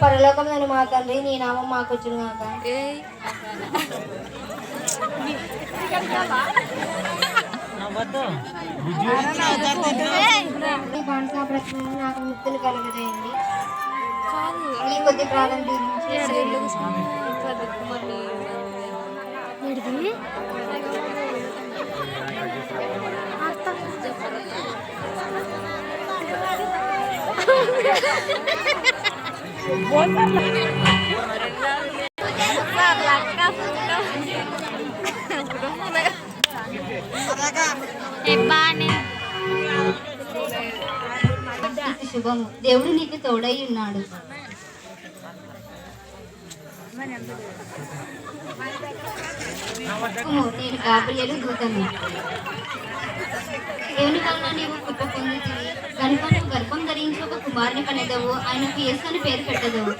పరలోకం మా తండ్రి నీ నామం మాకు వచ్చును కాక. నాకు ముక్తులు కలగజేయండి. నీ కొద్ది ప్రారంభించి శుభము. దేవుడు నీకు తోడై ఉన్నాడు. నేను గాబ్రియలు దూతను. దేవుని వలన నీవు కృప పొందుతుంది కనుక నువ్వు గర్భం ధరించి ఒక కుమారుని కనెదవు. ఆయనకు యేసు అని పేరు పెట్టదవు.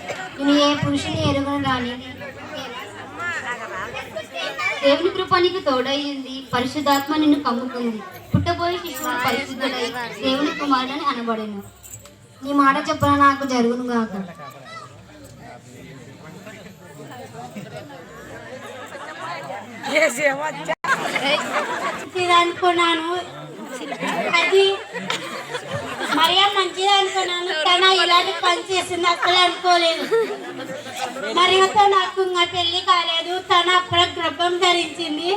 నేను ఏ పురుషుని ఎరుగను రాని. దేవుని కృప నీకు తోడయ్యింది. పరిశుద్ధాత్మ నిన్ను కమ్ముతుంది. పుట్టబోయే శిశువుడు పరిశుద్ధుడై దేవుని కుమారుడని అనబడెను. నీ మాట చెప్పిన నాకు జరుగును గాక. అనుకున్నాను, అది మరియా మంచిది అనుకున్నాను. తన ఇలాంటి పని చేసింది అసలు అనుకోలేదు. మరియతో నాకు ఇంకా పెళ్లి కాలేదు. తన అప్పుడు గర్భం ధరించింది.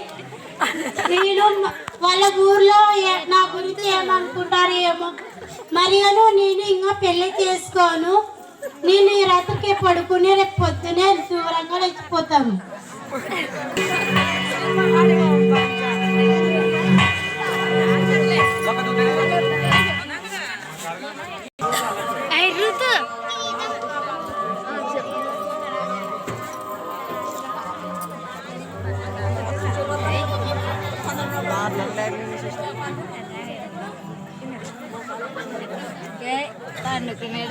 నేను వాళ్ళ ఊర్లో నా గురించి ఏమనుకుంటారు ఏమో. మరియను నేను ఇంకా పెళ్లి చేసుకోను. నేను ఈ రాత్రికి పడుకుని రేపు పొద్దునే దూరంగా లేచిపోతాను.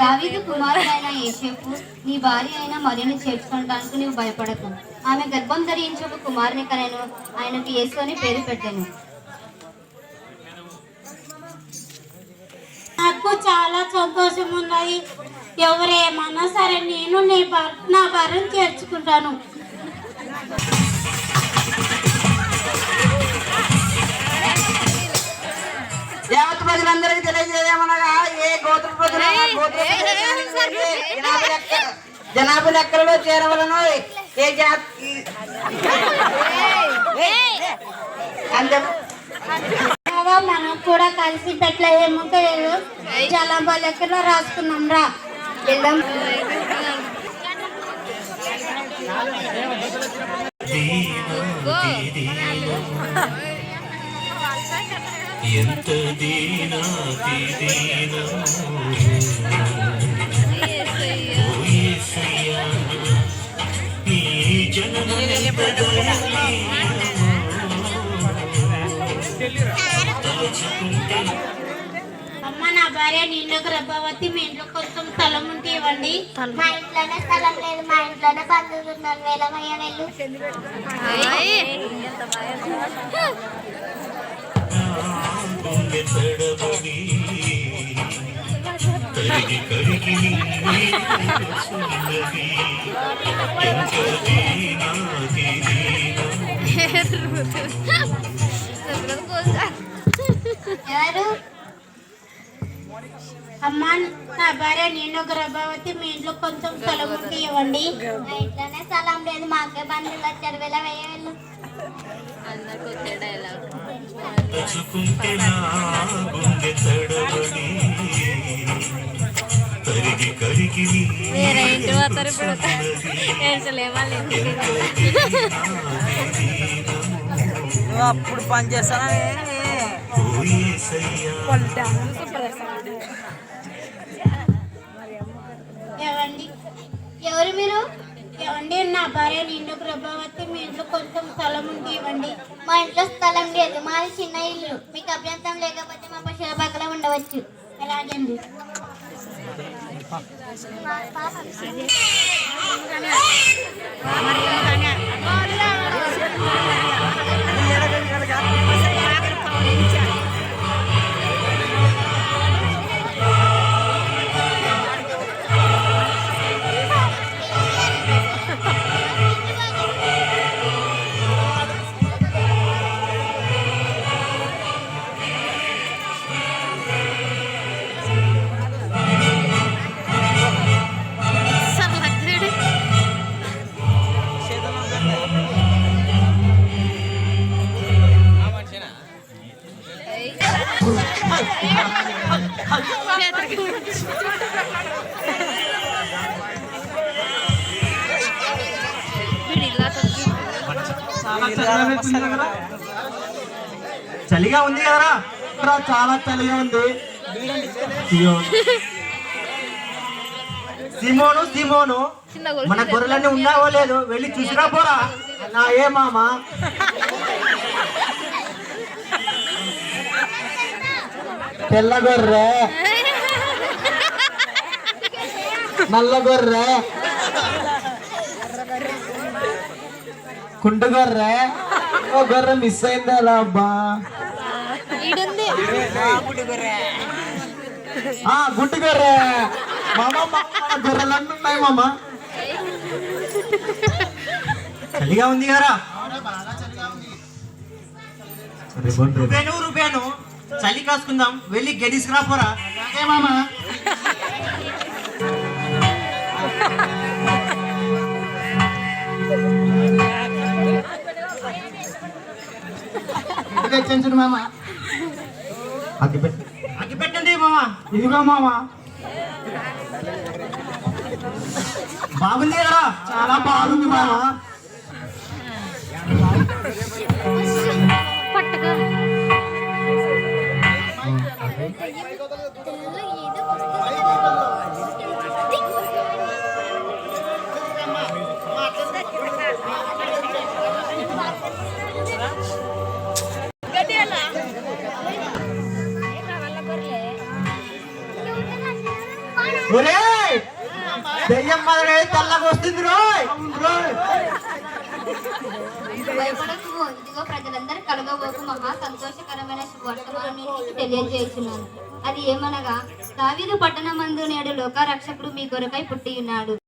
దావీదు కుమారుడైన యోసేపు నీ భార్య అయిన మరియను చేర్చుకోవడానికి నీవు భయపడకు. ఆమె గర్భం ధరించి ఒక కుమారుని కనెను. ఆయనకు యేసు అని పేరు పెట్టాను. నాకు చాలా సంతోషం ఉన్నది. ఎవరేమన్నా సరే నేను నా భార్యను చేర్చుకుంటాను. యావత్ ప్రజలందరికీ తెలియజేయమనగా ఏ గోత్ర ప్రజలు జనాభా లెక్కలలో చేరవలను. ఏ జాతి మనం కూడా కలిసి పెట్టలేమో జనాభా లెక్కలో రాసుకున్నాం రా. వెళ్దాం. ఎంత దీనాతి దీనము నీ అమ్మ నా భార్య నిండు గర్భవతి. మీ ఇంట్లో కొంచెం స్థలం ఉంటే ఇవ్వండి. మా ఇంట్లోనే స్థలం లేదు. మా ఇంట్లోనే బంధువులు ఉన్నారు. వేలమయ్య వెళ్ళు. తడబడి కరిగి కరిగి అమ్మ నా భార్య నిండు గర్భవతి. మీ ఇంట్లో కొంచెం స్థలం ఉంటే ఇవ్వండి. మా ఇంట్లోనే స్థలం లేదు. మాకే బంధువులు వచ్చారు. వేలమయ్య వెళ్ళు. తచుకుంటే నా గుండె తడబడి కరిగి కరిగి అప్పుడు పని చేస్తానా. ఎవరు మీరు? ఏమండి నా భార్య నిండు గర్భవతి. మీ ఇంట్లో కొంచెం స్థలం ఉంటే ఇవ్వండి. మా ఇంట్లో స్థలం లేదు. మాది చిన్న ఇల్లు. మీకు అభ్యంతరం లేకపోతే మా పశువుల పక్కన ఉండవచ్చు. ఎలాగండి? చలిగా ఉంది కదరా? చాలా చలిగా ఉంది. సిమోను సిమోను మన గొర్రెలన్నీ ఉన్నావో లేదు వెళ్ళి చూసిరా పోరా. నా ఏ మామ తెల్ల గొర్రె, నల్ల గొర్రె, కుంటు గొర్రె, ఓ గొర్రె మిస్ అయిందా అబ్బా. గుడ్డు గొర్రె మామ, గొర్రెలన్నీ ఉన్నాయి మామ. చలిగా ఉంది కదా? రూపాయను చలి కాసుకుందాం, వెళ్ళి గెడిసిరా పోరా. అదే మామ. తెచ్చించు మామ. అగ్గి పెట్టండి మామ. ఇదిగో మామ. బాగుంది కదా? చాలా బాగుంది మామ. దెయ్యం మాదిరి తెల్లగా వస్తుంది రోయ్. భయపడకు, ఇదిగో ప్రజలందరూ కలగబోకు మహా సంతోషకరమైన శుభవర్తమానాన్ని నీకు తెలియజేస్తున్నాను. అది ఏమనగా, దావీదు పట్టణమందు నేడు లోక రక్షకుడు మీ కొరకై పుట్టి ఉన్నాడు.